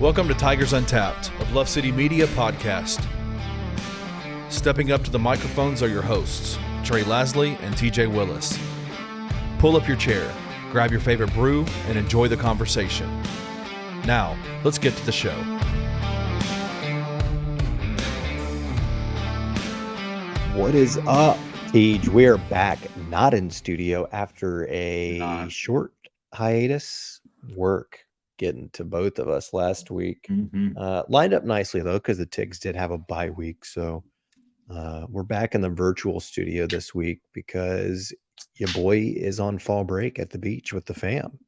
Welcome to Tigers Untapped, a Bluff City Media podcast. Stepping up to the microphones are your hosts, Trey Lasley and TJ Willis. Pull up your chair, grab your favorite brew, and enjoy the conversation. Now, let's get to the show. What is up, Tej? We're back, not in studio after a short hiatus. Work getting to both of us last week. Lined up nicely, though, because the Tigs did have a bye week. So we're back in the virtual studio this week because your boy is on fall break at the beach with the fam.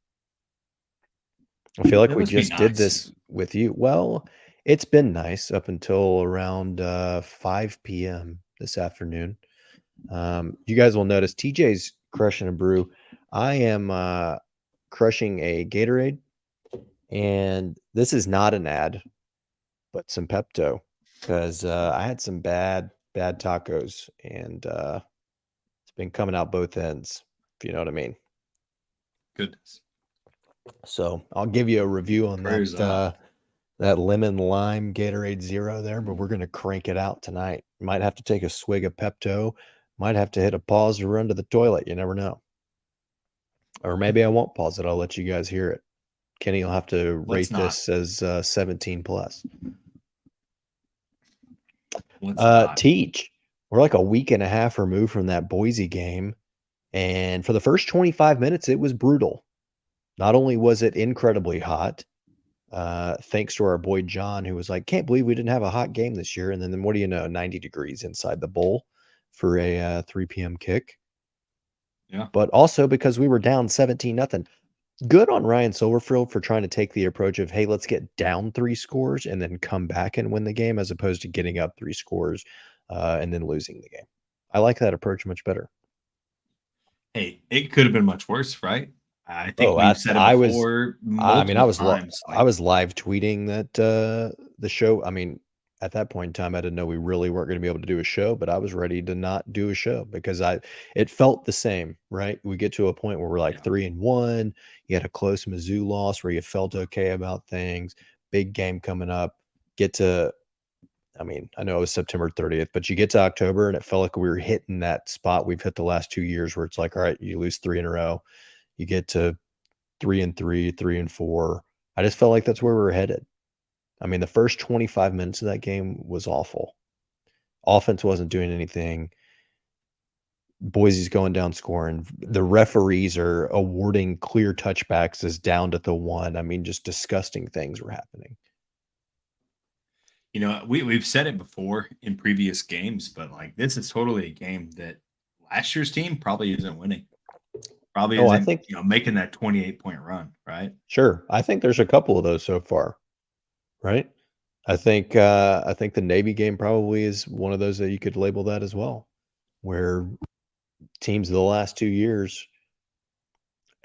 I feel like we just did this with you. Well, it's been nice up until around 5 p.m. this afternoon. You guys will notice TJ's crushing a brew. I am crushing a Gatorade, and this is not an ad, but some Pepto, because I had some bad tacos, and it's been coming out both ends, if you know what I mean. Goodness. So I'll give you a review on that lemon lime Gatorade Zero there, but we're going to crank it out tonight. Might have to take a swig of Pepto, might have to hit a pause or run to the toilet. You never know. Or maybe I won't pause it. I'll let you guys hear it. Kenny will have to rate this as 17 plus. Teach. We're like a week and a half removed from that Boise game. And for the first 25 minutes, it was brutal. Not only was it incredibly hot, thanks to our boy John, who was like, can't believe we didn't have a hot game this year. And then what do you know, 90 degrees inside the bowl for a 3 p.m. kick. Yeah. But also because we were down 17-0. Good on Ryan Silverfield for trying to take the approach of, hey, let's get down 3 scores and then come back and win the game, as opposed to getting up 3 scores and then losing the game. I like that approach much better. Hey, it could have been much worse, right? I think we've said it before. I was live tweeting that the show. I mean, at that point in time, I didn't know we really weren't going to be able to do a show, but I was ready to not do a show because it felt the same, right? We get to a point where we're like 3-1. You had a close Mizzou loss where you felt okay about things. Big game coming up. I know it was September 30th, but you get to October and it felt like we were hitting that spot we've hit the last 2 years where it's like, all right, you lose 3 in a row. You get to 3-3, 3-4. I just felt like that's where we were headed. I mean, the first 25 minutes of that game was awful. Offense wasn't doing anything. Boise's going down scoring. The referees are awarding clear touchbacks as down to the 1. I mean, just disgusting things were happening. You know, we've said it before in previous games, but like this is totally a game that last year's team probably isn't winning. Probably isn't, I think, making that 28-point run, right? Sure. I think there's a couple of those so far, right? I think the Navy game probably is one of those that you could label that as well, where teams of the last 2 years,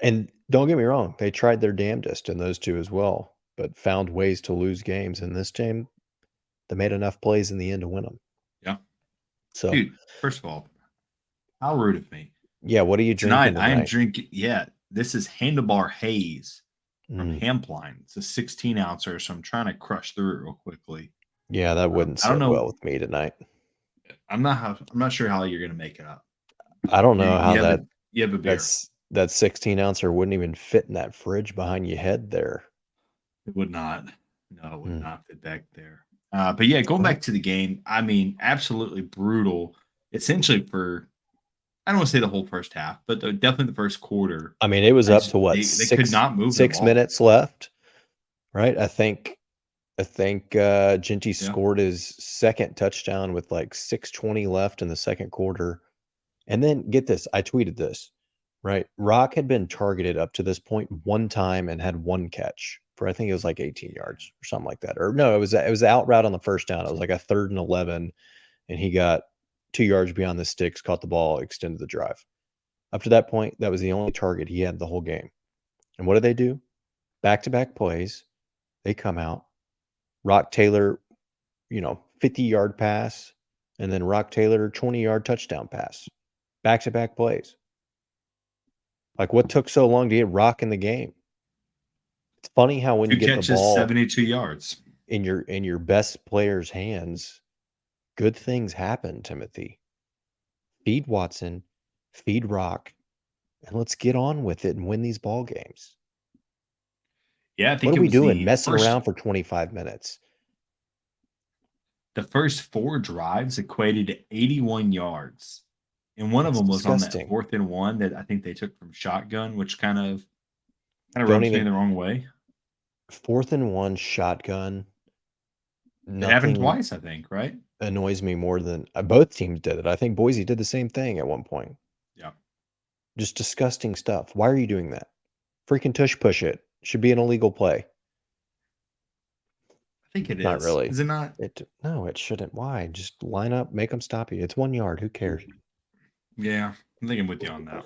and don't get me wrong, they tried their damnedest in those two as well, but found ways to lose games. In this game, they made enough plays in the end to win them. Yeah. So, dude, first of all, how rude of me. Yeah, what are you drinking tonight? I am drinking, this is Handlebar Haze from Hampline. It's a 16-ouncer, so I'm trying to crush through it real quickly. Yeah, that wouldn't sit well with me tonight. I'm not sure how you're going to make it up. I don't know how you have a beer. That 16-ouncer wouldn't even fit in that fridge behind your head there. It would not. No, it would not fit back there. But yeah, going back to the game, I mean, absolutely brutal. Essentially for, I don't want to say the whole first half, but definitely the first quarter. I mean, it was up to what? They could not move 6 minutes left, right? I think Ginty scored his second touchdown with like 6:20 left in the second quarter. And then get this, I tweeted this, right? Rock had been targeted up to this point one time and had 1 catch for, I think it was like 18 yards or something like that. Or no, it was the out route on the first down. It was like a 3rd and 11, and he got 2 yards beyond the sticks, caught the ball, extended the drive. Up to that point, that was the only target he had the whole game. And what did they do? Back-to-back plays. They come out. Rock Taylor, 50-yard pass, and then Rock Taylor 20-yard touchdown pass. Back-to-back plays. Like, what took so long to get Rock in the game? It's funny how when you get the ball 72 yards in your best player's hands, good things happen, Timothy. Feed Watson, feed Rock, and let's get on with it and win these ball games. Yeah, I think what are we doing? Messing around for 25 minutes. The first 4 drives equated to 81 yards. And one of them was disgusting. On that 4th and 1 that I think they took from shotgun, which kind of rubs me the wrong way. 4th and 1 shotgun. It happened twice, I think, right? Annoys me more than both teams did it. I think Boise did the same thing at one point. Yeah. Just disgusting stuff. Why are you doing that? Freaking tush push it. Should be an illegal play. I think it is. Not really. Is it not? No, it shouldn't. Why? Just line up, make them stop you. It's 1 yard. Who cares? Yeah, I think I'm with you on that.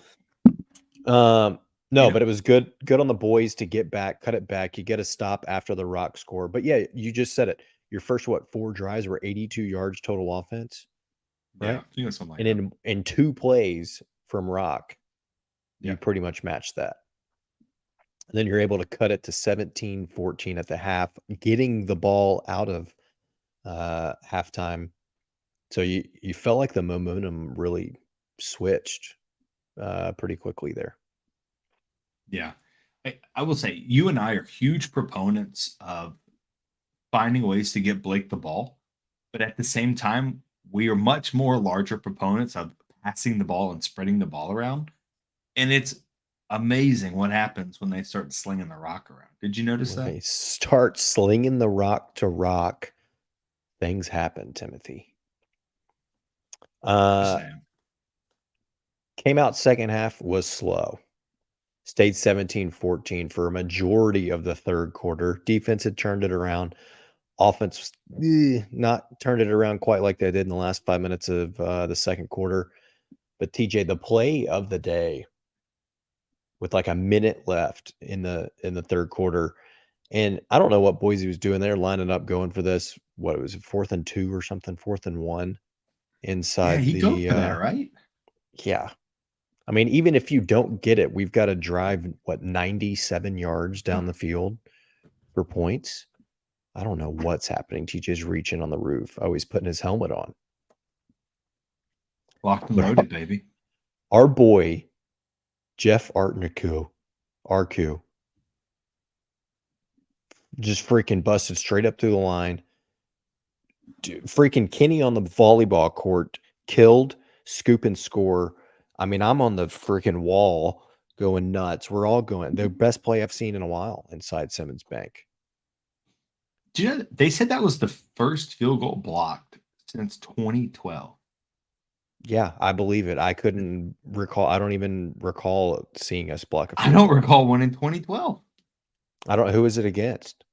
No, but it was good on the boys to get back, cut it back. You get a stop after the Rock score. But yeah, you just said it. Your first 4 drives were 82 yards total offense, right? Yeah, I think that's something like and that. in 2 plays from Rock, you pretty much matched that. And then you're able to cut it to 17-14 at the half, getting the ball out of halftime. So you felt like the momentum really switched pretty quickly there. Yeah. I will say you and I are huge proponents of finding ways to get Blake the ball. But at the same time, we are much more larger proponents of passing the ball and spreading the ball around. And it's amazing what happens when they start slinging the rock around. Did you notice that? They start slinging the rock to Rock. Things happen, Timothy. Came out second half, was slow. Stayed 17-14 for a majority of the third quarter. Defense had turned it around. Offense not turned it around quite like they did in the last 5 minutes of the second quarter. But TJ, the play of the day, with like a minute left in the third quarter, and I don't know what Boise was doing there, lining up, going for this. What was it, 4th and 2 or something, 4th and 1 inside you go for that, right? Yeah. I mean, even if you don't get it, we've got to drive 97 yards down the field for points. I don't know what's happening. TJ's reaching on the roof. Oh, he's putting his helmet on. Locked and loaded, baby. Our boy, Jeff Artniku, just freaking busted straight up through the line. Dude, freaking Kenny on the volleyball court, killed, scoop and score. I mean, I'm on the freaking wall going nuts. We're all going. The best play I've seen in a while inside Simmons Bank. Do you know, they said that was the first field goal blocked since 2012. Yeah, I believe it. I couldn't recall. I don't even recall seeing us block a field I don't recall one in 2012. I don't. Who is it against?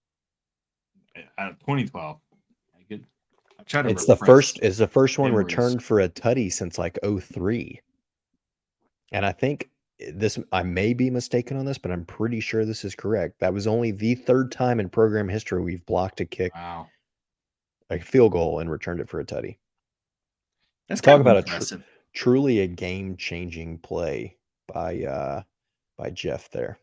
2012. I try to. It's the first. Is the first one returned for a tutty since like 2003. And I think this. I may be mistaken on this, but I'm pretty sure this is correct. That was only the 3rd time in program history we've blocked a kick, a field goal, and returned it for a tutty. That's talk about truly a game-changing play by Jeff there.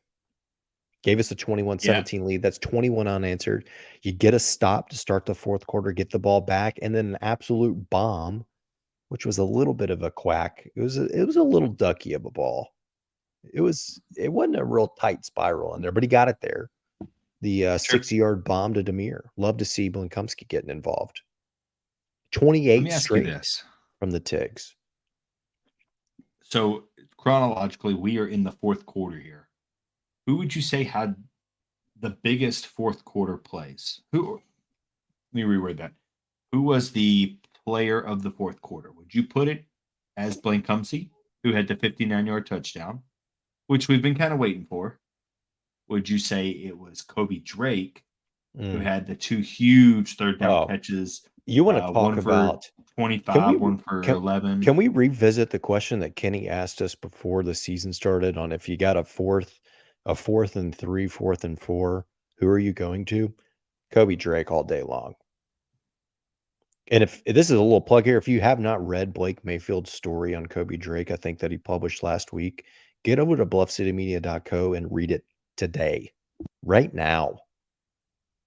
Gave us a 21-17 lead. That's 21 unanswered. You get a stop to start the fourth quarter, get the ball back, and then an absolute bomb, which was a little bit of a quack. It was a little ducky of a ball. It wasn't a real tight spiral in there, but he got it there. The 60-yard bomb to Demir. Love to see Blinkumsky getting involved. 28 straight from the Tigs. So chronologically, we are in the fourth quarter here. Who would you say had the biggest fourth quarter plays? Let me reword that. Who was the player of the fourth quarter? Would you put it as Blinkumsky, who had the 59-yard touchdown, which we've been kind of waiting for? Would you say it was Kobe Drake, who had the 2 huge third down catches? You want to talk about 25, one for 11. Can we revisit the question that Kenny asked us before the season started on if you got a fourth and 3, 4th and 4, who are you going to? Kobe Drake all day long. And if this is a little plug here, if you have not read Blake Mayfield's story on Kobe Drake, I think that he published last week, get over to bluffcitymedia.co and read it today. right now.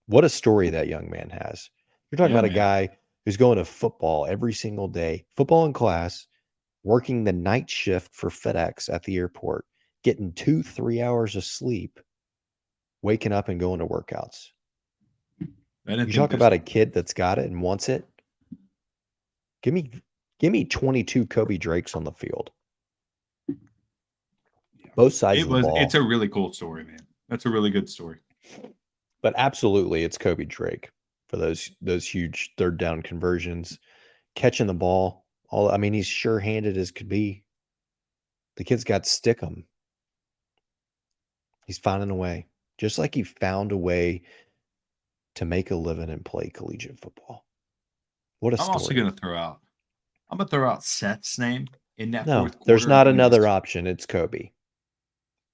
What a story that young man has. You're talking about a guy who's going to football every single day, football in class, working the night shift for FedEx at the airport, getting 2-3 hours of sleep, waking up and going to workouts. You talk about a kid that's got it and wants it. Give me 22 Kobe Drakes on the field. Both sides of the ball. It's a really cool story, man. That's a really good story. But absolutely, it's Kobe Drake for those huge third down conversions, catching the ball. He's sure-handed as could be. The kid's got stick 'em. He's finding a way, just like he found a way to make a living and play collegiate football. What a story! I'm also going to throw out Seth's name in that fourth quarter. There's not another option. It's Kobe.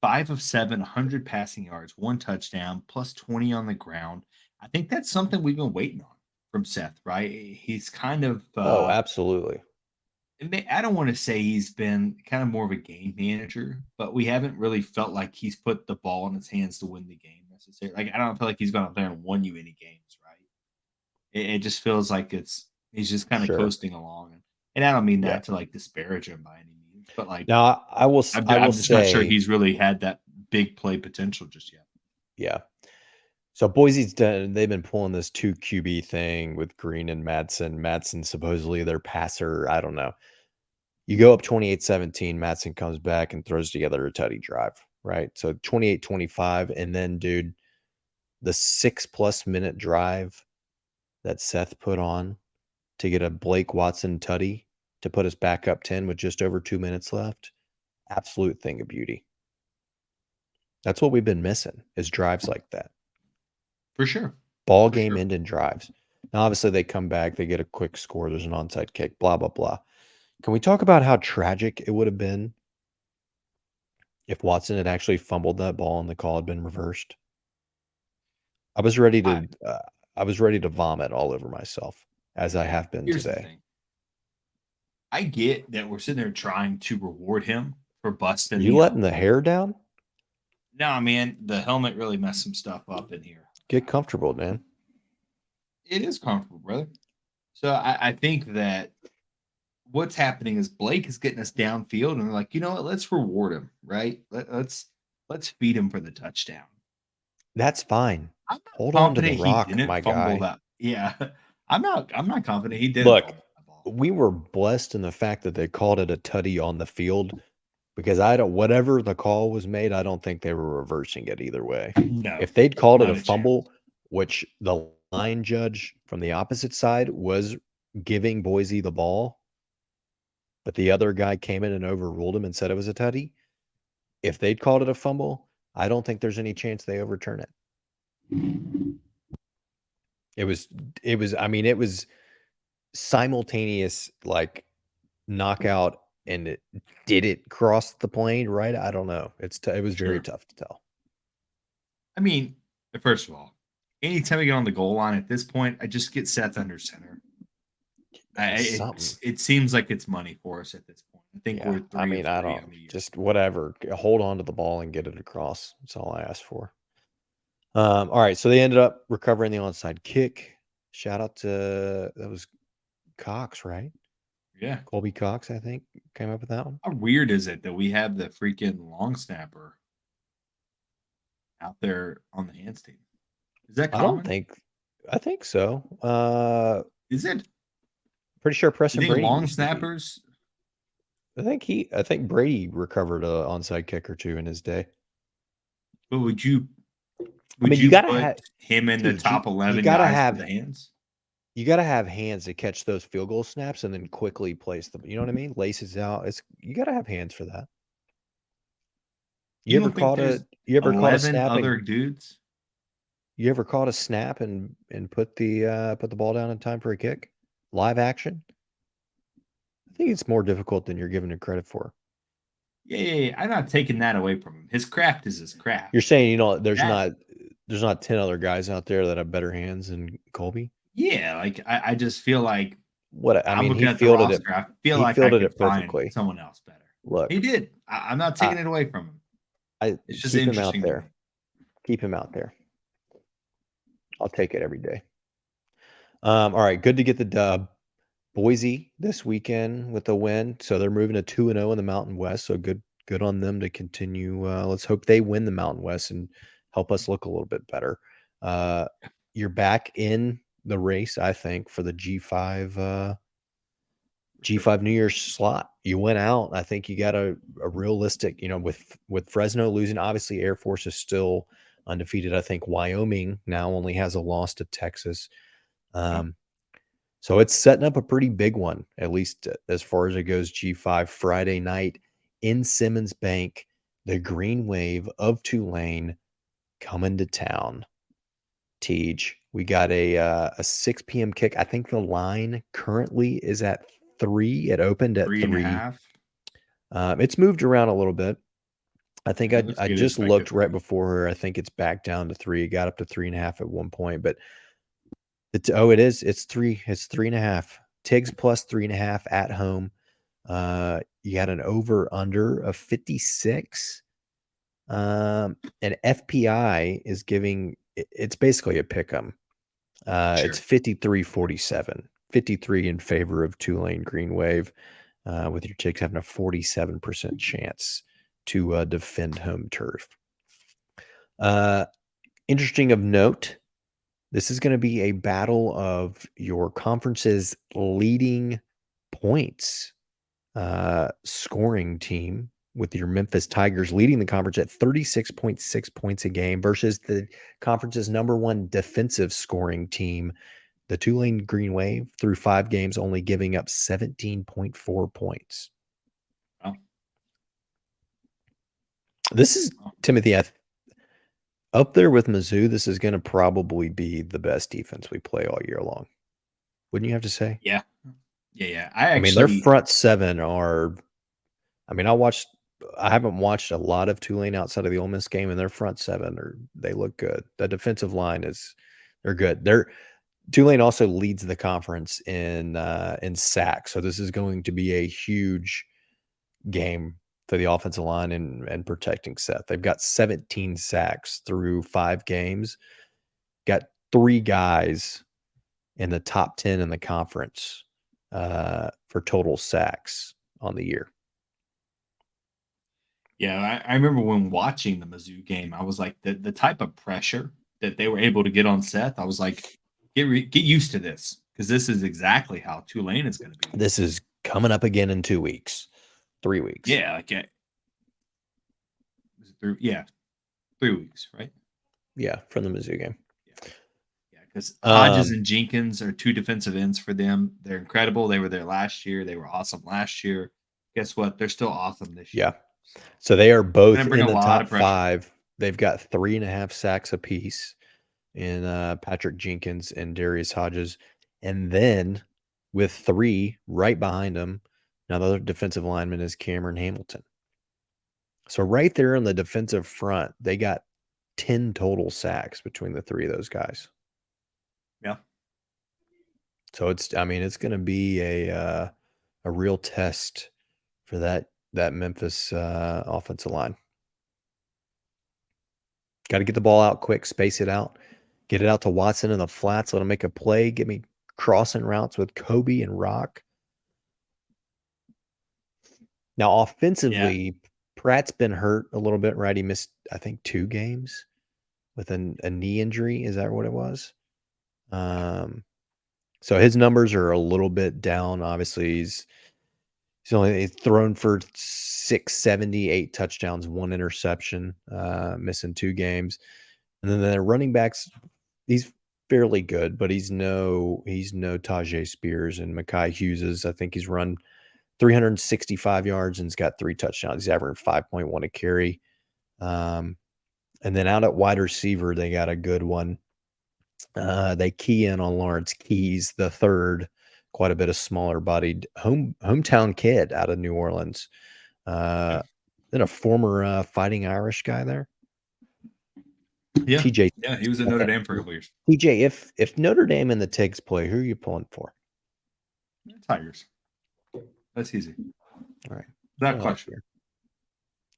5 of 7, 100 passing yards, 1 touchdown, plus 20 on the ground. I think that's something we've been waiting on from Seth, right? He's kind of absolutely. I don't want to say he's been kind of more of a game manager, but we haven't really felt like he's put the ball in his hands to win the game necessarily. Like I don't feel like he's gone up there and won you any games, right? It just feels like he's just kind of coasting along, and I don't mean that to like disparage him by any means, but like now I'm just not sure he's really had that big play potential just yet. Yeah. So Boise's done. They've been pulling this 2 QB thing with Green and Madsen. Madsen supposedly their passer. I don't know. You go up 28-17. Madsen comes back and throws together a tutty drive, right? So 28-25, and then, dude, the 6+ minute drive that Seth put on to get a Blake Watson tutty to put us back up 10 with just over 2 minutes left. Absolute thing of beauty. That's what we've been missing is drives like that. For sure. Ball game ending drives. Now, obviously, they come back. They get a quick score. There's an onside kick, blah, blah, blah. Can we talk about how tragic it would have been if Watson had actually fumbled that ball and the call had been reversed? I was ready to vomit all over myself, as I have been today. I get that we're sitting there trying to reward him for busting. You letting the hair down? No, man. The helmet really messed some stuff up in here. Get comfortable, man. It is comfortable, brother. So I think that what's happening is Blake is getting us downfield, and they're like, you know what? Let's reward him, right? Let's feed him for the touchdown. That's fine. Hold on to the rock, my guy. That. Yeah, I'm not confident he did. Look, we were blessed in the fact that they called it a tutty on the field. Because whatever the call was made, I don't think they were reversing it either way. No, if they'd called it a fumble, which the line judge from the opposite side was giving Boise the ball, but the other guy came in and overruled him and said it was a tutty. If they'd called it a fumble, I don't think there's any chance they overturn it. It was simultaneous, like knockout. And did it cross the plane right? I don't know. It was very tough to tell. I mean, first of all, anytime we get on the goal line at this point, I just get Seth under center. It seems like it's money for us at this point. I think we're 3 I don't just whatever. Hold on to the ball and get it across. That's all I asked for. All right, so they ended up recovering the onside kick. Shout out to that was Cox, right? Yeah. Colby Cox, I think, came up with that one. How weird is it that we have the freaking long snapper out there on the hands team? Is that common? I think so. Is it? Pretty sure Preston Brady. Long snappers? I think Brady recovered an onside kick or two in his day. But would you gotta put have him in the top 11 guys with the hands? You got to have hands to catch those field goal snaps and then quickly place them. You know what I mean? Laces out. You got to have hands for that. You ever caught a snap? Other dudes. You ever caught a snap and put the ball down in time for a kick? Live action. I think it's more difficult than you're giving it credit for. Yeah. I'm not taking that away from him. His craft is his craft. You're saying there's not 10 other guys out there that have better hands than Colby. Yeah, like I just feel like he fielded it. I feel like I could find someone else better. Look, he did. I'm not taking it away from him. It's just interesting. Him out there. Keep him out there. I'll take it every day. All right, good to get the dub. Boise this weekend with a win, so they're moving to 2-0 in the Mountain West. So good on them to continue. Let's hope they win the Mountain West and help us look a little bit better. You're back in the race, I think, for the G5 New Year's slot. You went out. I think you got a realistic, with Fresno losing. Obviously, Air Force is still undefeated. I think Wyoming now only has a loss to Texas. So it's setting up a pretty big one, at least as far as it goes. G5 Friday night in Simmons Bank, the Green Wave of Tulane coming to town. Tej, we got a 6 p.m. kick. I think the line currently is at 3. It opened at 3.5. It's moved around a little bit. I think I just looked right before. I think it's back down to 3. It got up to 3.5 at one point, but it is. It's 3. It's 3.5. Tigs plus 3.5 at home. You got an over under of 56. And FPI is giving. It's basically a pick 'em. It's 53-47. 53 in favor of Tulane Green Wave, with your Tigs having a 47% chance to defend home turf. Interesting of note, this is going to be a battle of your conference's leading points scoring team, with your Memphis Tigers leading the conference at 36.6 points a game versus the conference's #1 defensive scoring team, the Tulane Green Wave, through 5 games only giving up 17.4 points. Wow. This is, Timothy, up there with Mizzou. This is going to probably be the best defense we play all year long. Wouldn't you have to say? Yeah. I mean, their front 7 are. I mean, I haven't watched a lot of Tulane outside of the Ole Miss game, and their front 7 they look good. The defensive line they're good. Tulane also leads the conference in sacks, so this is going to be a huge game for the offensive line and protecting Seth. They've got 17 sacks through 5 games. Got 3 guys in the top 10 in the conference for total sacks on the year. Yeah, I remember when watching the Mizzou game, I was like, the type of pressure that they were able to get on Seth, I was like, get used to this, because this is exactly how Tulane is going to be. This is coming up again in 2 weeks, 3 weeks. Yeah, 3 weeks, right? Yeah, from the Mizzou game. Yeah, because Hodges and Jenkins are 2 defensive ends for them. They're incredible. They were there last year. They were awesome last year. Guess what? They're still awesome this year. Yeah. So they are both in the top 5. They've got 3.5 sacks apiece in Patrick Jenkins and Darius Hodges. And then with 3 right behind them, another defensive lineman is Cameron Hamilton. So right there on the defensive front, they got 10 total sacks between the 3 of those guys. Yeah. So it's going to be a real test for that Memphis offensive line. Got to get the ball out quick, space it out, get it out to Watson in the flats, let him make a play, get me crossing routes with Kobe and Rock. Now, offensively, Pratt's been hurt a little bit, right? He missed, I think, 2 games with a knee injury. Is that what it was? So his numbers are a little bit down. Obviously, he's only thrown for 670, 8 touchdowns, 1 interception, missing 2 games. And then the running backs, he's fairly good, but he's no Tajay Spears and Mekhi Hughes. I think he's run 365 yards and he's got 3 touchdowns. He's averaging 5.1 a carry. And then out at wide receiver, they got a good one. They key in on Lawrence Keys, the third, quite a bit of smaller bodied hometown kid out of New Orleans. Then a former Fighting Irish guy there. Yeah. TJ. Yeah, he was at Notre Dame for a couple years. TJ, if Notre Dame and the Tigs play, who are you pulling for? Tigers. That's easy. All right. That question.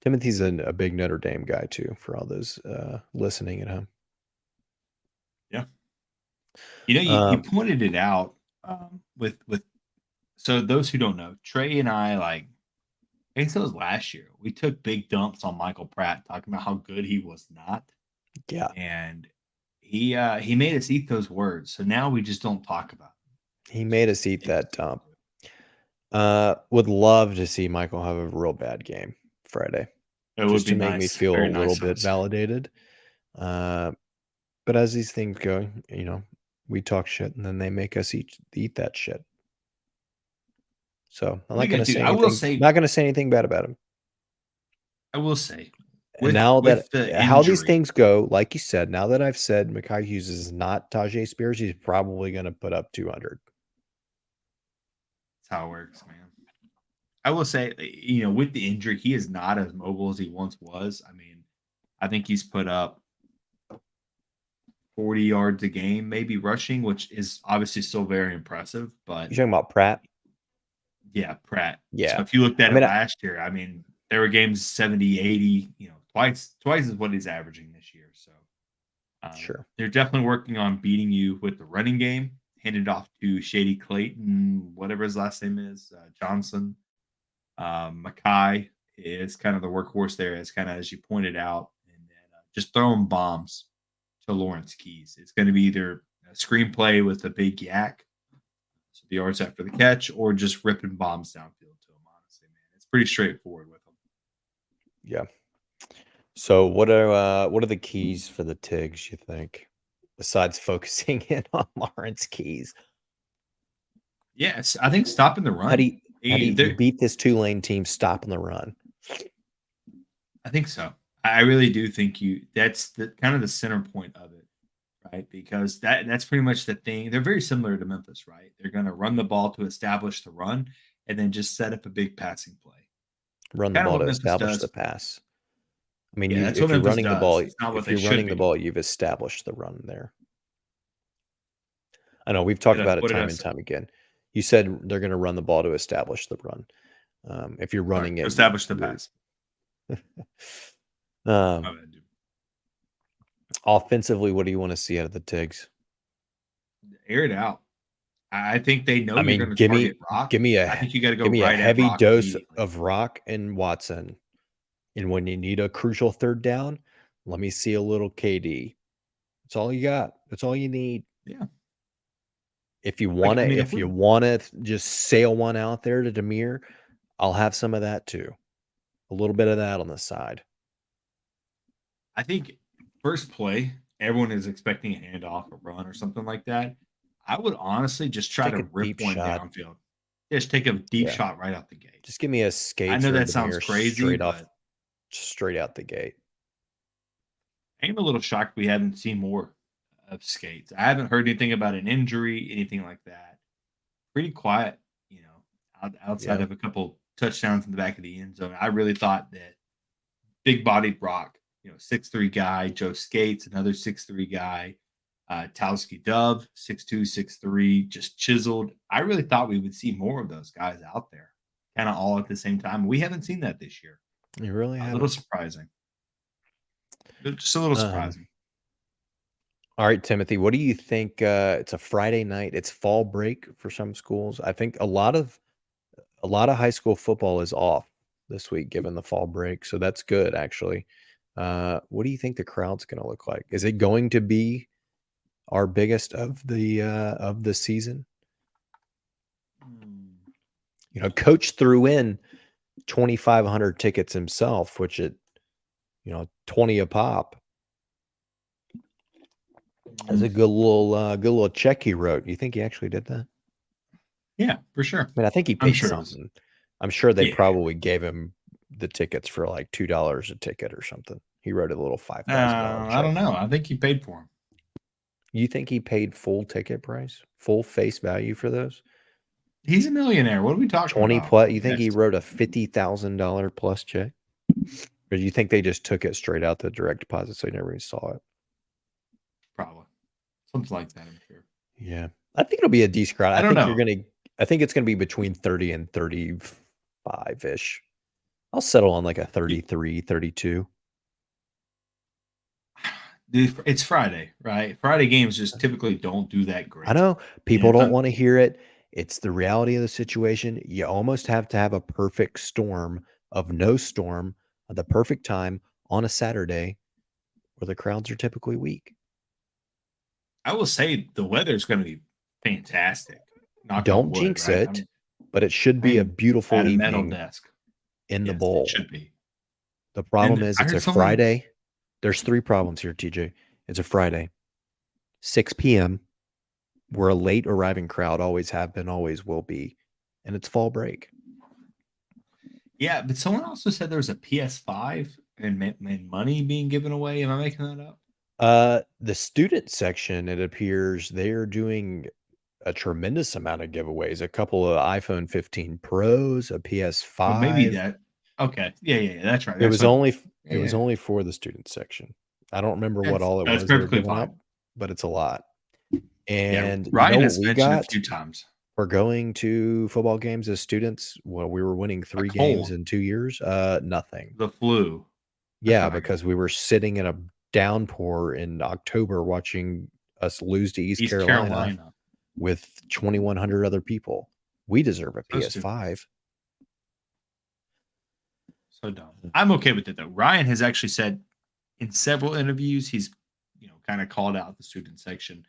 Timothy's a big Notre Dame guy too, for all those listening at home. Yeah. You pointed it out with so those who don't know, Trey and I think it was last year. We took big dumps on Michael Pratt, talking about how good he was not. Yeah. And he made us eat those words. So now we just don't talk about it. He made us eat that dump. Would love to see Michael have a real bad game Friday. It just to make nice. me feel Very a little nice, bit validated. But as these things go, we talk shit and then they make us eat that shit. So I'm not going to say anything. I will say, not going to say anything bad about him. I will say, now that how these things go, like you said, now that I've said Mekhi Hughes is not Tajay Spears, he's probably going to put up 200. That's how it works, man. I will say, with the injury, he is not as mobile as he once was. I mean, I think he's put up 40 yards a game, maybe rushing, which is obviously still very impressive. But you're talking about Pratt? Yeah, Pratt. Yeah. So if you looked at it last year, I mean, there were games 70, 80, twice is what he's averaging this year. So sure. They're definitely working on beating you with the running game. Handed off to Shady Clayton, whatever his last name is, Johnson. Mekhi is kind of the workhorse there, as you pointed out, and then just throwing bombs to Lawrence Keys. It's going to be either a screenplay with a big yak, so the yards after the catch, or just ripping bombs downfield to him. Honestly, man, it's pretty straightforward with him. Yeah. So what are the keys for the Tigs, you think, besides focusing in on Lawrence Keys? Yes, I think stopping the run. How do you beat this Tulane team stopping the run? I think so. I really do think that's the kind of the center point of it, right? Because that's pretty much the thing. They're very similar to Memphis, right? They're going to run the ball to establish the run and then just set up a big passing play. Run the ball to establish the pass. I mean, if you're running the ball, you've established the run there. I know we've talked about it time and time again. You said they're going to run the ball to establish the run. If you're running it, establish the pass. Offensively, what do you want to see out of the Tigs? Air it out. I think they know. Give me a heavy dose of Rock and Watson, and when you need a crucial third down, let me see a little KD. That's all you got. That's all you need. Yeah. If you want to, just sail one out there to Demir, I'll have some of that too. A little bit of that on the side. I think first play, everyone is expecting a handoff, a run, or something like that. I would honestly just try to rip one downfield. Just take a deep shot right out the gate. Just give me a skate. I know that sounds crazy, straight out the gate. I'm a little shocked we haven't seen more of skates. I haven't heard anything about an injury, anything like that. Pretty quiet, outside of a couple touchdowns in the back of the end zone. I really thought that big-bodied Rock, 6'3" guy, Joe Skates, another 6'3" guy, Towski Dove, 6'2", 6'3", just chiseled. I really thought we would see more of those guys out there, kind of all at the same time. We haven't seen that this year. You really have. A little surprising. Just a little surprising. All right, Timothy, what do you think? It's a Friday night. It's fall break for some schools. I think a lot of high school football is off this week, given the fall break. So that's good, actually. What do you think the crowd's going to look like? Is it going to be our biggest of the season? Coach threw in 2,500 tickets himself, which at 20 a pop. That's a good little check he wrote. You think he actually did that? Yeah, for sure. I mean, I think he paid something. I'm sure they probably gave him the tickets for like $2 a ticket or something. He wrote a little $5,000 check. I don't know. I think he paid for them. You think he paid full ticket price, full face value for those? He's a millionaire. What are we talking 20 about? Plus. You think he wrote a $50,000 plus check? Or do you think they just took it straight out the direct deposit so you never even saw it? Probably. Something like that, I'm sure. Yeah. I think it'll be a decent crowd. I think it's going to be between 30 and 35-ish. I'll settle on like a 33, 32. Dude, it's Friday, right? Friday games just typically don't do that great. I know people don't want to hear it. It's the reality of the situation. You almost have to have a perfect storm of no storm at the perfect time on a Saturday where the crowds are typically weak. I will say the weather is going to be fantastic. Don't jinx it, but it should be a beautiful evening in the bowl. It should be. The problem is it's a Friday. There's 3 problems here, TJ. It's a Friday, 6 p.m. We're a late arriving crowd, always have been, always will be, and it's fall break. Yeah, but someone also said there was a PS5 and money being given away. Am I making that up? The student section, it appears they are doing a tremendous amount of giveaways. A couple of iPhone 15 Pros, a PS5. Well, maybe that. Okay, yeah, that's right. It was only for the student section. I don't remember what all it was they were giving out, but it's a lot. And Ryan has mentioned a few times. We're going to football games as students. Well, we were winning 3 games in 2 years. Nothing. The flu. Yeah, because we were sitting in a downpour in October watching us lose to East Carolina with 2,100 other people. We deserve a PS5. So dumb. I'm okay with it though. Ryan has actually said in several interviews, he's kind of called out the student section,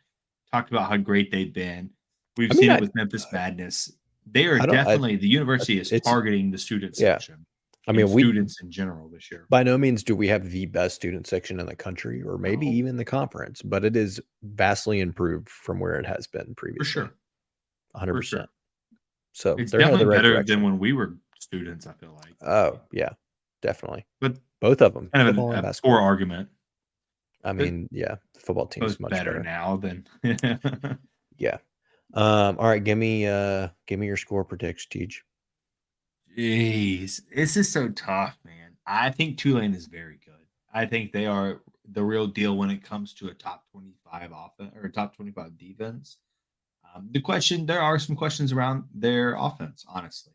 talked about how great they've been. We've seen it with Memphis Madness. They are definitely the university is targeting the student section. I mean, students in general this year. By no means do we have the best student section in the country, or maybe even the conference, but it is vastly improved from where it has been previously. For sure, 100%. For sure. So it's definitely better than when we were students. I feel like. Oh yeah, definitely. But both of them, kind of a poor argument. I mean, yeah, the football team is much better now than. Yeah. All right, give me your score predicts, Teach. Jeez, this is so tough, man. I think Tulane is very good. I think they are the real deal when it comes to a top 25 offense or a top 25 defense. There are some questions around their offense, honestly.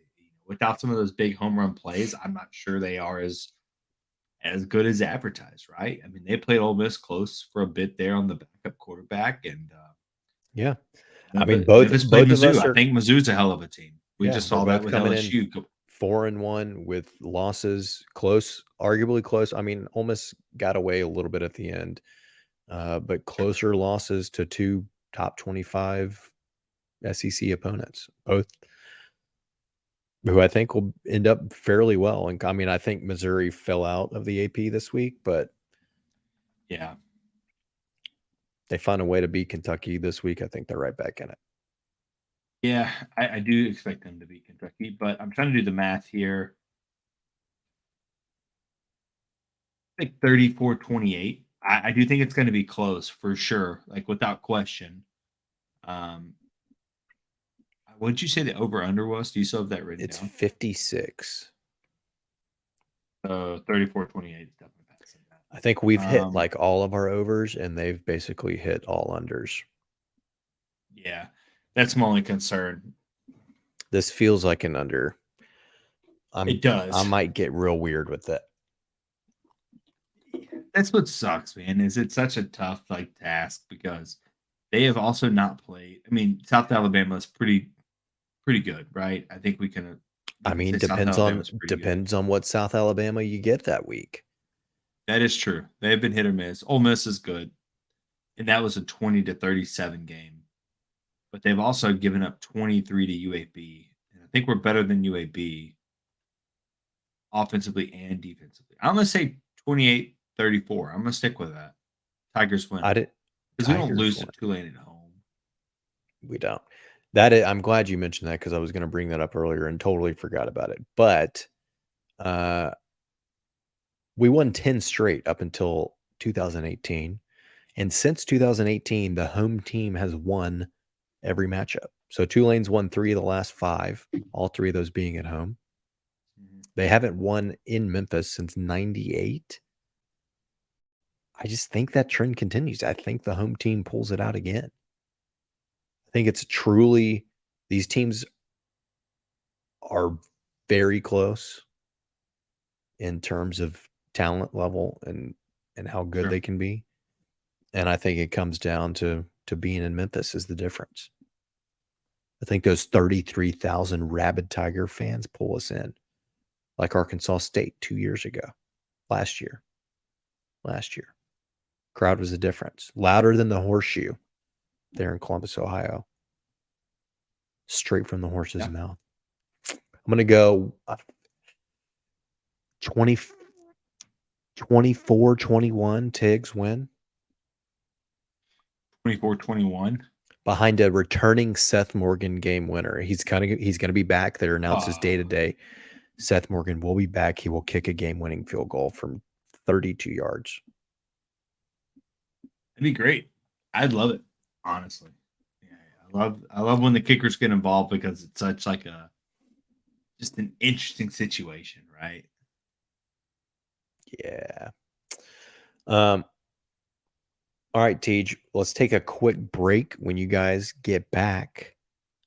Without some of those big home run plays, I'm not sure they are as good as advertised, right? I mean, they played Ole Miss close for a bit there on the backup quarterback, and yeah, I mean both of us. I think Mizzou's a hell of a team. We just saw that with LSU. 4-1 with losses, close, arguably close. I mean, Ole Miss got away a little bit at the end, but closer losses to 2 top 25 SEC opponents, both who I think will end up fairly well. And I mean, I think Missouri fell out of the AP this week, but yeah, they found a way to beat Kentucky this week. I think they're right back in it. Yeah, I do expect them to beat Kentucky, but I'm trying to do the math here. I think 34-28. I do think it's going to be close for sure, like without question. What did you say the over-under was? Do you still have that written down? It's 56. 34-28 is definitely passing that. I think we've hit like all of our overs, and they've basically hit all unders. Yeah. That's my only concern. This feels like an under. It does. I might get real weird with it. That's what sucks, man. Is it's such a tough task because they have also not played. I mean, South Alabama is pretty good, right? I think we can. I mean, depends on what South Alabama you get that week. That is true. They've been hit or miss. Ole Miss is good, and that was a 20-37 game. But they've also given up 23 to UAB. And I think we're better than UAB offensively and defensively. I'm going to say 28-34. I'm going to stick with that. Tigers win. Because we don't lose to Tulane at home. We don't. I'm glad you mentioned that because I was going to bring that up earlier and totally forgot about it. But we won 10 straight up until 2018. And since 2018, the home team has won every matchup. So Tulane's won 3 of the last 5, all 3 of those being at home. They haven't won in Memphis since 98. I just think that trend continues. I think the home team pulls it out again. I think it's truly, these teams are very close. in terms of talent level and how good they can be. And I think it comes down to being in Memphis is the difference. I think those 33,000 rabid Tiger fans pull us in, like Arkansas State 2 years ago, last year. Crowd was the difference. Louder than the Horseshoe there in Columbus, Ohio. Straight from the horse's mouth. I'm going to go 24-21 Tigs win. 24-21. Behind a returning Seth Morgan game winner. He's going to be back. They're announced his day-to-day. Seth Morgan will be back. He will kick a game-winning field goal from 32 yards. It'd be great. I'd love it, honestly. Yeah, I love when the kickers get involved because it's such like just an interesting situation, right? Yeah. All right, Tej, let's take a quick break. When you guys get back,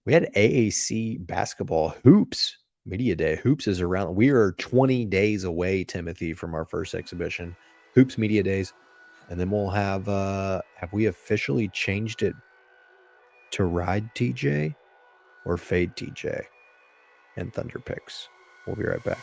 we had AAC basketball hoops media day. Hoops is around. We are 20 days away, Timothy, from our first exhibition, hoops media days. And then we'll have we officially changed it to Ride TJ or Fade TJ and Thunder Picks? We'll be right back.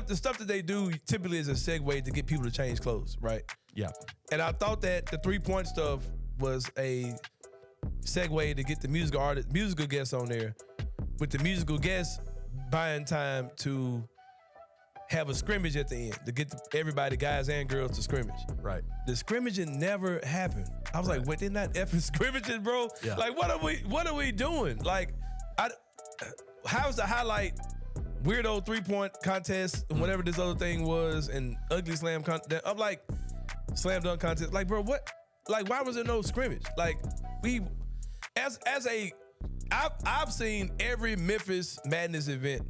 The stuff that they do typically is a segue to get people to change clothes, right? Yeah. And I thought that the 3-point stuff was a segue to get the musical guests on there, with the musical guests buying time to have a scrimmage at the end, to get everybody, guys and girls, to scrimmage. Right. The scrimmaging never happened. I was like, wait, they're not effing scrimmaging, bro? Yeah. Like, what are we doing? Like, how's the highlight weirdo 3-point contest, whatever this other thing was, and ugly slam contest? I'm like, slam dunk contest. Like, bro, what? Like, why was there no scrimmage? Like, I've seen every Memphis Madness event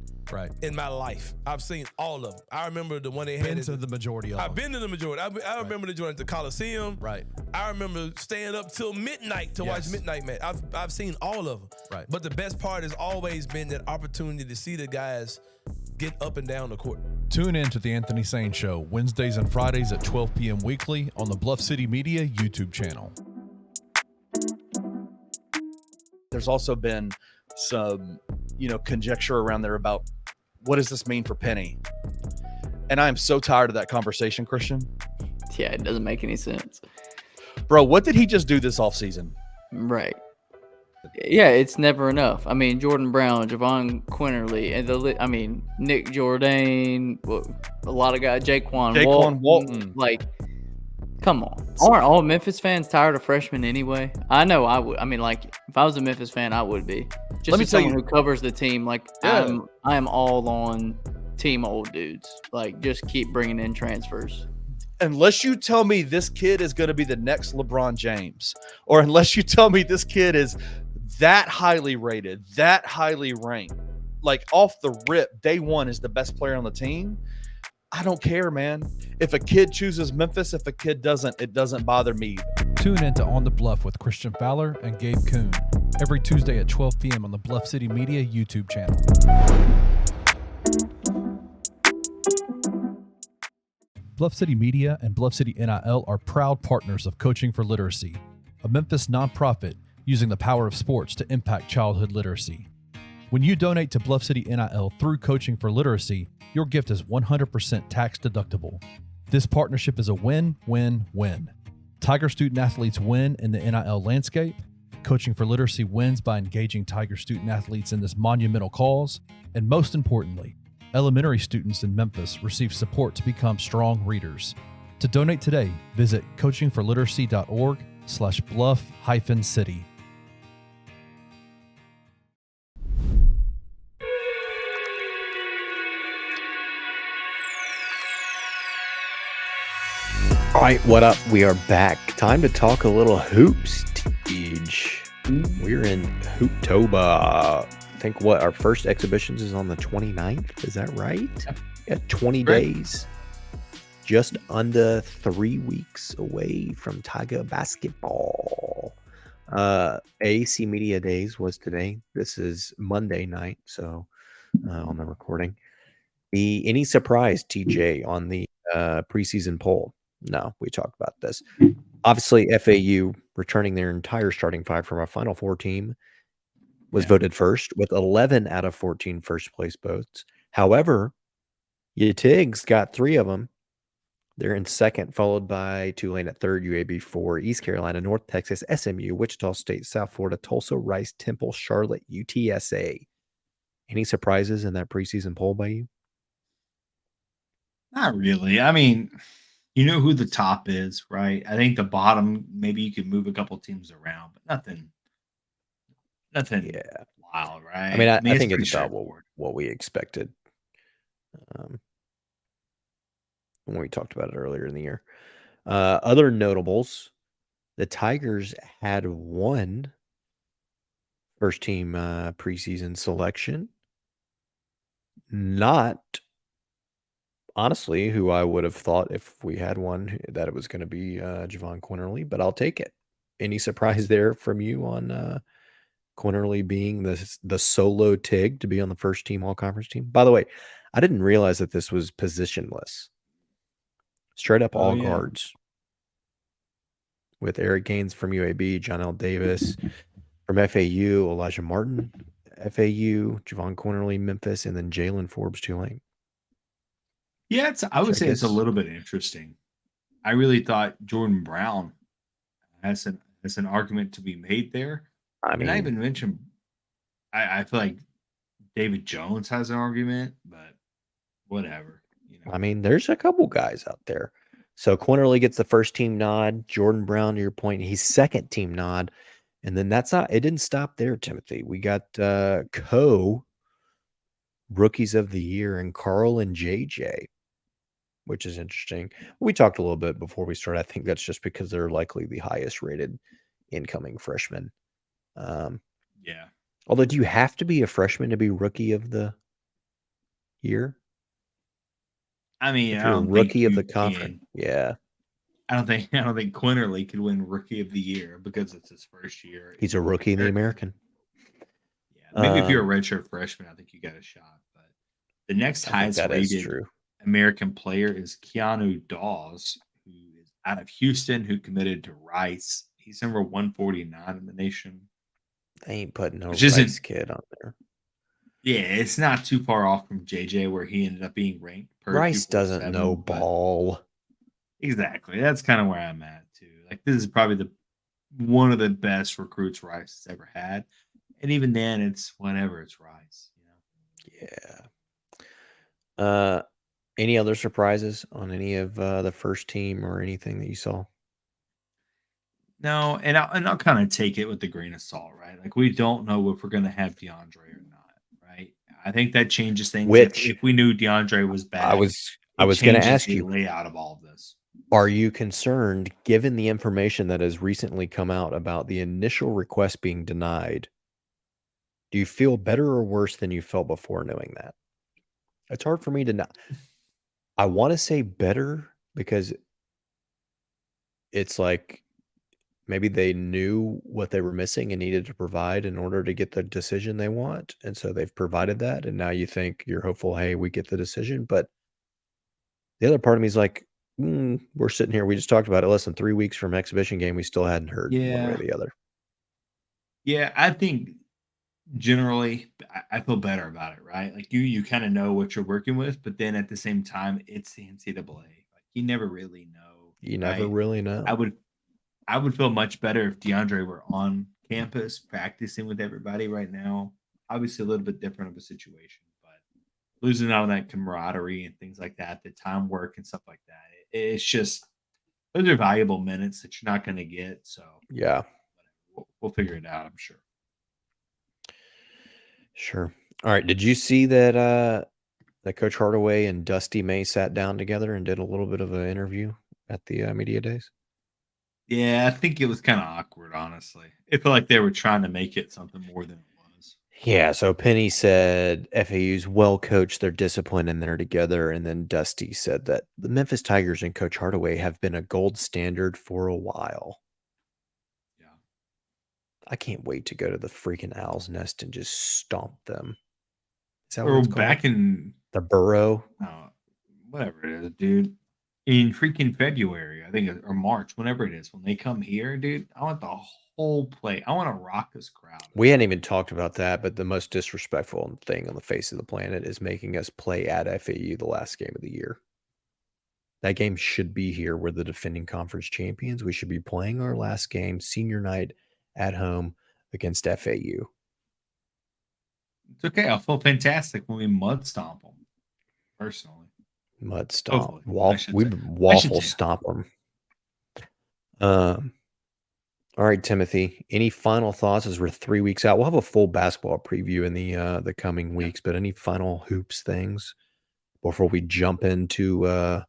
in my life. I've seen all of them. I remember the one they had. Been to the majority of them. I've been to the majority. I remember the joint at the Coliseum. Right. I remember staying up till midnight to watch midnight match. I've seen all of them. Right. But the best part has always been that opportunity to see the guys get up and down the court. Tune in to the Anthony Sane Show Wednesdays and Fridays at 12 p.m. weekly on the Bluff City Media YouTube channel. There's also been some, conjecture around there about what does this mean for Penny? And I am so tired of that conversation, Christian. Yeah, it doesn't make any sense. Bro, what did he just do this offseason? Right. Yeah, it's never enough. I mean, Jordan Brown, Javon Quinterly, and Nick Jordan, a lot of guys, Jaquan Walton. Like, come on. Aren't all Memphis fans tired of freshmen anyway? I know I would. I mean, like, if I was a Memphis fan, I would be. Just as someone who covers the team, like, I am all on team old dudes. Like, just keep bringing in transfers. Unless you tell me this kid is going to be the next LeBron James, or unless you tell me this kid is that highly rated, that highly ranked, like off the rip, day one is the best player on the team, I don't care, man. If a kid chooses Memphis, if a kid doesn't, it doesn't bother me. Tune in to On the Bluff with Christian Fowler and Gabe Kuhn every Tuesday at 12 p.m. on the Bluff City Media YouTube channel. Bluff City Media and Bluff City NIL are proud partners of Coaching for Literacy, a Memphis nonprofit using the power of sports to impact childhood literacy. When you donate to Bluff City NIL through Coaching for Literacy, your gift is 100% tax deductible. This partnership is a win-win-win. Tiger student athletes win in the NIL landscape. Coaching for Literacy wins by engaging Tiger student athletes in this monumental cause. And most importantly, elementary students in Memphis receive support to become strong readers. To donate today, visit coachingforliteracy.org/bluff-city. All right, what up? We are back. Time to talk a little hoops, Tej. We're in Hooptober. I think our first exhibitions is on the 29th. Is that right? Yeah, 20 days. just under 3 weeks away from Tiger basketball. AAC Media Days was today. This is Monday night, so on the recording. Any surprise, TJ, on the preseason poll? No, we talked about this. Obviously, FAU returning their entire starting five from a Final Four team was voted first with 11 out of 14 first place votes. However, Tigs got 3 of them. They're in second, followed by Tulane at third, UAB 4, East Carolina, North Texas, SMU, Wichita State, South Florida, Tulsa, Rice, Temple, Charlotte, UTSA. Any surprises in that preseason poll by you? Not really. I mean, you know who the top is, right? I think the bottom, maybe you could move a couple teams around, but nothing wild, right? I mean, I think it's about what we expected when we talked about it earlier in the year. Other notables, the Tigers had one first team preseason selection. Not honestly who I would have thought if we had one that it was going to be Javon Quinterly, but I'll take it. Any surprise there from you on Quinterly being the solo Tig to be on the first team all-conference team? By the way, I didn't realize that this was positionless. Straight up all guards. With Eric Gaines from UAB, John L. Davis from FAU, Elijah Martin, FAU, Javon Quinterly, Memphis, and then Jalen Forbes, Tulane. Yeah, I would say it's a little bit interesting. I really thought Jordan Brown has an argument to be made there. I mean, I even mentioned I feel like David Jones has an argument, but whatever. I mean, there's a couple guys out there. So Quinterly gets the first team nod. Jordan Brown, to your point, he's second team nod. And then it didn't stop there, Timothy. We got rookies of the year and Carl and JJ, which is interesting. We talked a little bit before we started. I think that's just because they're likely the highest rated incoming freshmen. Although, do you have to be a freshman to be rookie of the year? I mean, if you're a rookie of the conference. Yeah. I don't think Quinterly could win rookie of the year because it's his first year. He's a rookie in the American. Yeah, maybe if you're a redshirt freshman, I think you got a shot. But the next highest rated American player is Keanu Dawes, who is out of Houston, who committed to Rice. He's number 149 in the nation. They ain't putting no Rice kid on there. Yeah, it's not too far off from JJ, where he ended up being ranked. Rice doesn't know ball. Exactly. That's kind of where I'm at too. Like, this is probably one of the best recruits Rice has ever had, and even then, it's whenever it's Rice. Yeah. Any other surprises on any of the first team or anything that you saw? No, and I'll kind of take it with a grain of salt, right? Like, we don't know if we're going to have DeAndre or not, right? I think that changes things. If we knew DeAndre was bad, I was going to ask you, layout of all of this. Are you concerned, given the information that has recently come out about the initial request being denied? Do you feel better or worse than you felt before knowing that? It's hard for me to know. I want to say better because it's like maybe they knew what they were missing and needed to provide in order to get the decision they want. And so they've provided that. And now you think you're hopeful, hey, we get the decision. But the other part of me is like, we're sitting here. We just talked about it less than 3 weeks from exhibition game. We still hadn't heard one way or the other. Yeah, I think generally I feel better about it, right? Like you kind of know what you're working with, but then at the same time, it's the NCAA. Like, you never really know. You never really know. I would feel much better if DeAndre were on campus practicing with everybody right now. Obviously, a little bit different of a situation, but losing out on that camaraderie and things like that, the time work and stuff like that. It's just, those are valuable minutes that you're not going to get. So yeah, we'll figure it out, I'm sure. Sure. All right. Did you see that Coach Hardaway and Dusty May sat down together and did a little bit of an interview at the media days? Yeah, I think it was kind of awkward, honestly. It felt like they were trying to make it something more than it was. Yeah, so Penny said FAU's well coached, they're disciplined, and they're together. And then Dusty said that the Memphis Tigers and Coach Hardaway have been a gold standard for a while. Yeah. I can't wait to go to the freaking Owl's Nest and just stomp them. Is that what it's back called? In the Burrow? Whatever it is, dude. In freaking February, I think, or March, whenever it is, when they come here, dude, I want the whole play. I want to rock this crowd. We hadn't even talked about that, but the most disrespectful thing on the face of the planet is making us play at FAU the last game of the year. That game should be here. We're the defending conference champions. We should be playing our last game, senior night, at home against FAU. It's okay. I'll feel fantastic when we mud stomp them, personally. Mud stomp. We waffle stomp them. All right, Timothy. Any final thoughts as we're 3 weeks out? We'll have a full basketball preview in the coming weeks, but any final hoops things before we jump into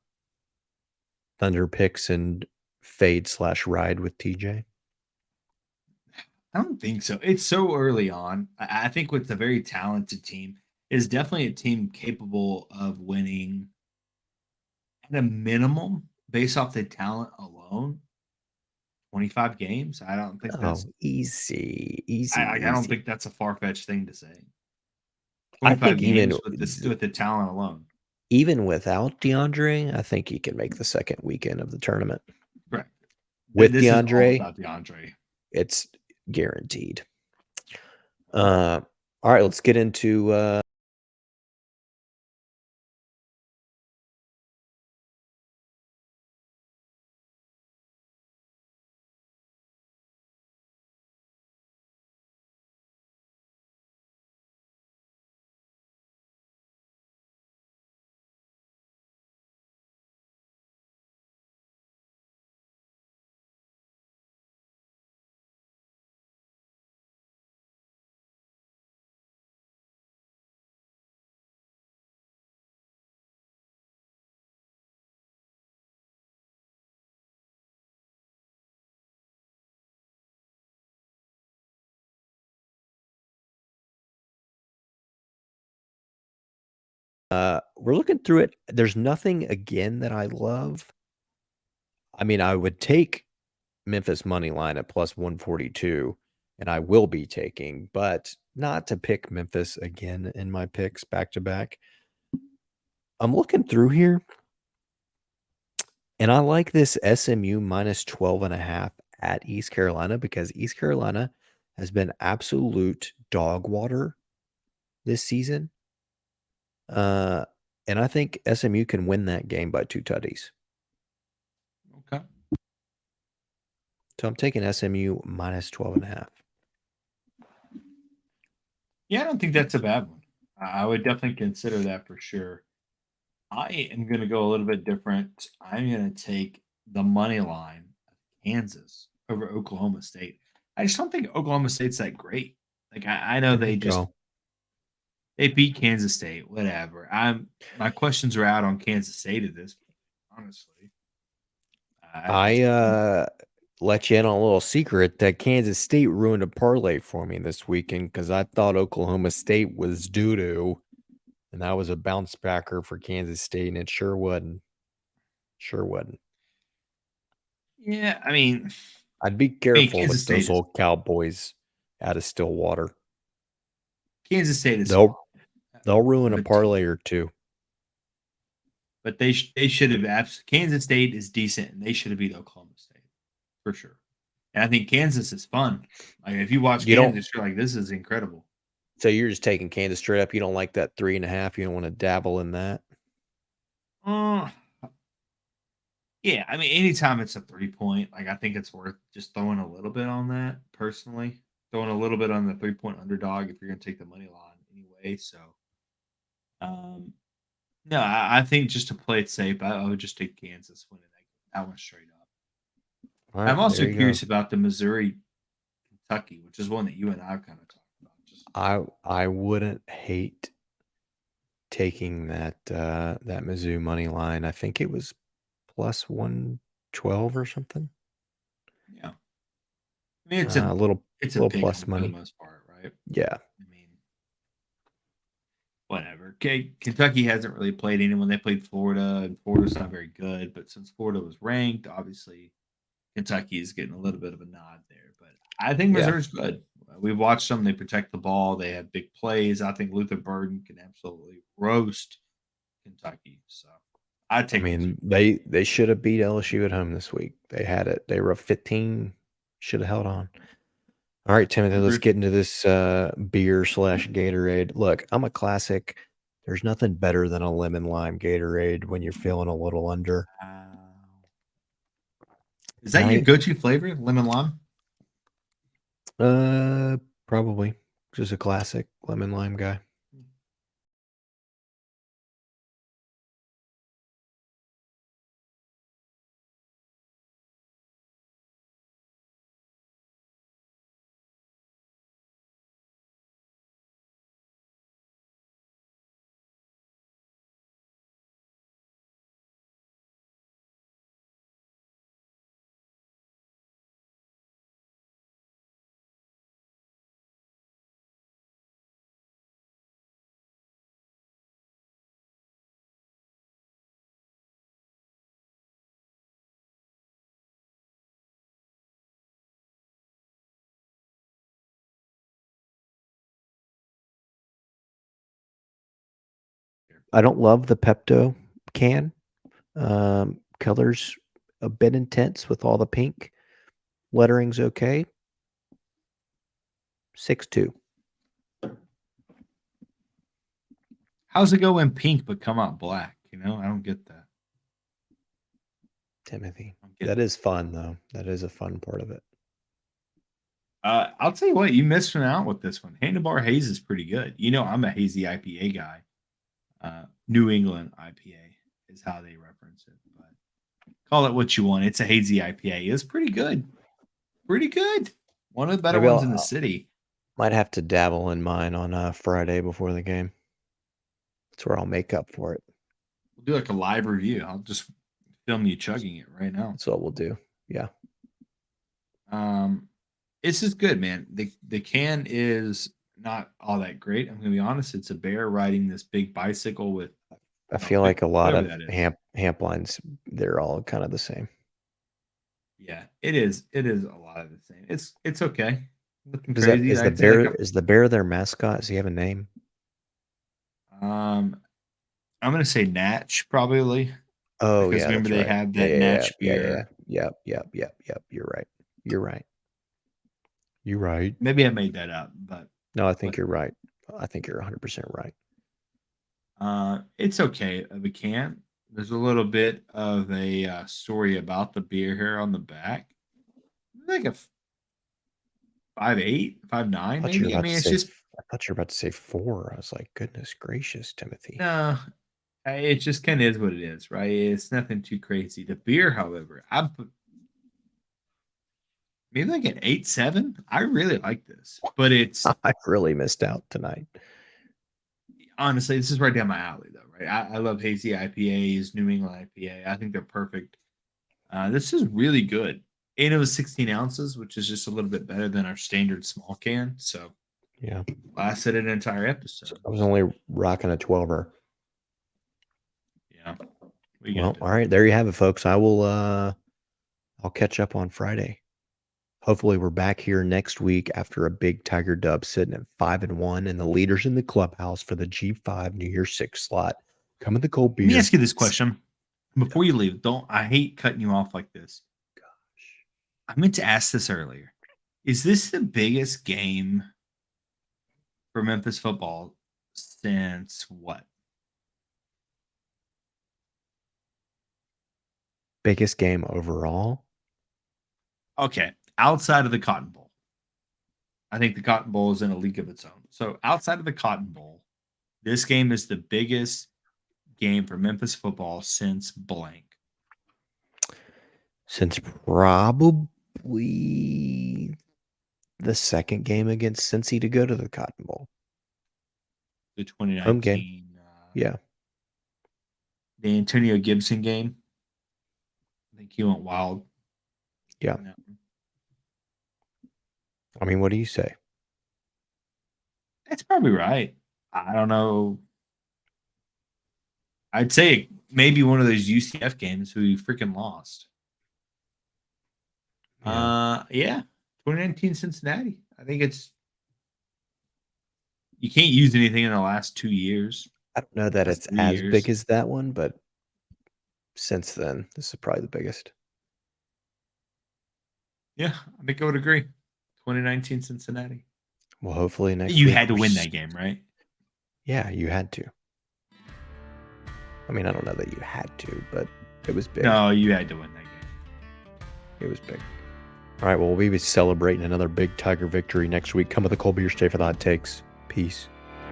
Thunder picks and fade/ride with TJ? I don't think so. It's so early on. I think with a very talented team, is definitely a team capable of winning at a minimum based off the talent alone. 25 games. I don't think that's easy. I don't think that's a far-fetched thing to say. 25 games with the talent alone. Even without DeAndre, I think he can make the second weekend of the tournament. Right. With DeAndre, about DeAndre, it's guaranteed. All right, let's get into we're looking through it. There's nothing again that I love. I mean, I would take Memphis money line at plus 142, and I will be taking, but not to pick Memphis again in my picks back to back. I'm looking through here, and I like this SMU minus 12.5 at East Carolina because East Carolina has been absolute dog water this season. And I think SMU can win that game by 2 tutties. Okay. So I'm taking SMU minus 12.5. Yeah, I don't think that's a bad one. I would definitely consider that for sure. I am going to go a little bit different. I'm going to take the money line of Kansas over Oklahoma State. I just don't think Oklahoma State's that great. Like I know they beat Kansas State, whatever. My questions are out on Kansas State at this point, honestly. I let you in on a little secret that Kansas State ruined a parlay for me this weekend because I thought Oklahoma State was doo-doo, and that was a bounce backer for Kansas State, and it sure wasn't. Sure wasn't. Yeah, I mean, I'd be careful with those old Cowboys out of Stillwater. Kansas State is they'll ruin a parlay or two. But they should have. Kansas State is decent, and they should have beat Oklahoma State for sure. And I think Kansas is fun. Like if you watch Kansas, you're like, this is incredible. So you're just taking Kansas straight up. You don't like that 3.5. You don't want to dabble in that. Yeah, I mean, anytime it's a 3-point, like I think it's worth just throwing a little bit on that. Personally, throwing a little bit on the 3-point underdog if you're going to take the money line anyway. So, no, I think just to play it safe, I would just take Kansas winning that one straight up. Right, I'm also curious about the Missouri, Kentucky, which is one that you and I kind of talked about. I wouldn't hate taking that Mizzou money line. I think it was plus 112 or something. Yeah, I mean it's a little plus money for the most part, right? Yeah. I mean, whatever. Okay, Kentucky hasn't really played anyone. They played Florida, and Florida's not very good. But since Florida was ranked, obviously Kentucky is getting a little bit of a nod there. But I think Missouri's good. We've watched them. They protect the ball. They have big plays. I think Luther Burden can absolutely roast Kentucky. So I mean, they should have beat LSU at home this week. They had it. They were up 15. Should have held on. All right, Timothy, let's get into this beer/Gatorade. Look, I'm a classic. There's nothing better than a lemon lime Gatorade when you're feeling a little under. Is that your go-to flavor, lemon lime? Probably. Just a classic lemon lime guy. I don't love the Pepto can. Color's a bit intense with all the pink. Lettering's okay. 6.2. How's it go in pink but come out black? I don't get that. Timothy, that is fun though. That is a fun part of it. I'll tell you what, you missed out with this one. Handlebar Haze is pretty good. I'm a hazy IPA guy. New England IPA is how they reference it. But call it what you want. It's a hazy IPA. It's pretty good. Pretty good. One of the better ones in the city. Might have to dabble in mine on Friday before the game. That's where I'll make up for it. We'll do like a live review. I'll just film you chugging it right now. That's what we'll do. Yeah. This is good, man. The can is not all that great. I'm gonna be honest. It's a bear riding this big bicycle with. I feel like a lot of Hamplines, they're all kind of the same. Yeah, it is. It is a lot of the same. It's okay. Looking is crazy. Is the bear their mascot? Does he have a name? I'm gonna say Natch probably. Oh, because remember they had that Natch beer. Yep. You're right. Maybe I made that up, but no, I think you're right. I think you're 100% right. It's okay. The can. There's a little bit of a story about the beer here on the back. Like a 5'8", 5'9", maybe. I mean, it's just. I thought you were about to say 4. I was like, goodness gracious, Timothy. No, it just kind of is what it is, right? It's nothing too crazy. The beer, however, I put maybe like an 8.7. I really like this, but it's. I really missed out tonight. Honestly, this is right down my alley, though, right? I love hazy IPAs, New England IPA. I think they're perfect. This is really good. And it was 16 ounces, which is just a little bit better than our standard small can. So, yeah, lasted an entire episode. So I was only rocking a 12er. Yeah. Well, all right, there you have it, folks. I'll catch up on Friday. Hopefully we're back here next week after a big Tiger dub, sitting at 5-1, and the leaders in the clubhouse for the G5 New Year's 6 slot. Come in the cold beer. Let me ask you this question before you leave. I hate cutting you off like this. Gosh, I meant to ask this earlier. Is this the biggest game for Memphis football since what? Biggest game overall? Okay. Outside of the Cotton Bowl. I think the Cotton Bowl is in a league of its own. So outside of the Cotton Bowl, this game is the biggest game for Memphis football since blank. Since probably the second game against Cincy to go to the Cotton Bowl. The 2019. Home game. Yeah. The Antonio Gibson game. I think he went wild. Yeah. I mean, what do you say? That's probably right. I don't know. I'd say maybe one of those UCF games who we freaking lost. Yeah. 2019 Cincinnati. I think you can't use anything in the last 2 years. I don't know that it's as big as that one, but since then, this is probably the biggest. Yeah, I think I would agree. 2019 Cincinnati. Well, hopefully next you week had to win that game, right? Yeah, you had to. I mean, I don't know that you had to, but it was big. No, you had to win that game. It was big. All right, well, we'll be celebrating another big Tiger victory next week. Come with a cold beer, stay for the hot takes. Peace.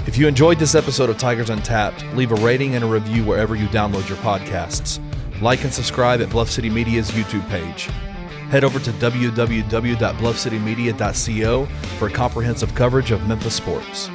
If you enjoyed this episode of Tigers Untapped, leave a rating and a review wherever you download your podcasts. Like and subscribe at Bluff City Media's YouTube page. Head over to www.bluffcitymedia.co for comprehensive coverage of Memphis sports.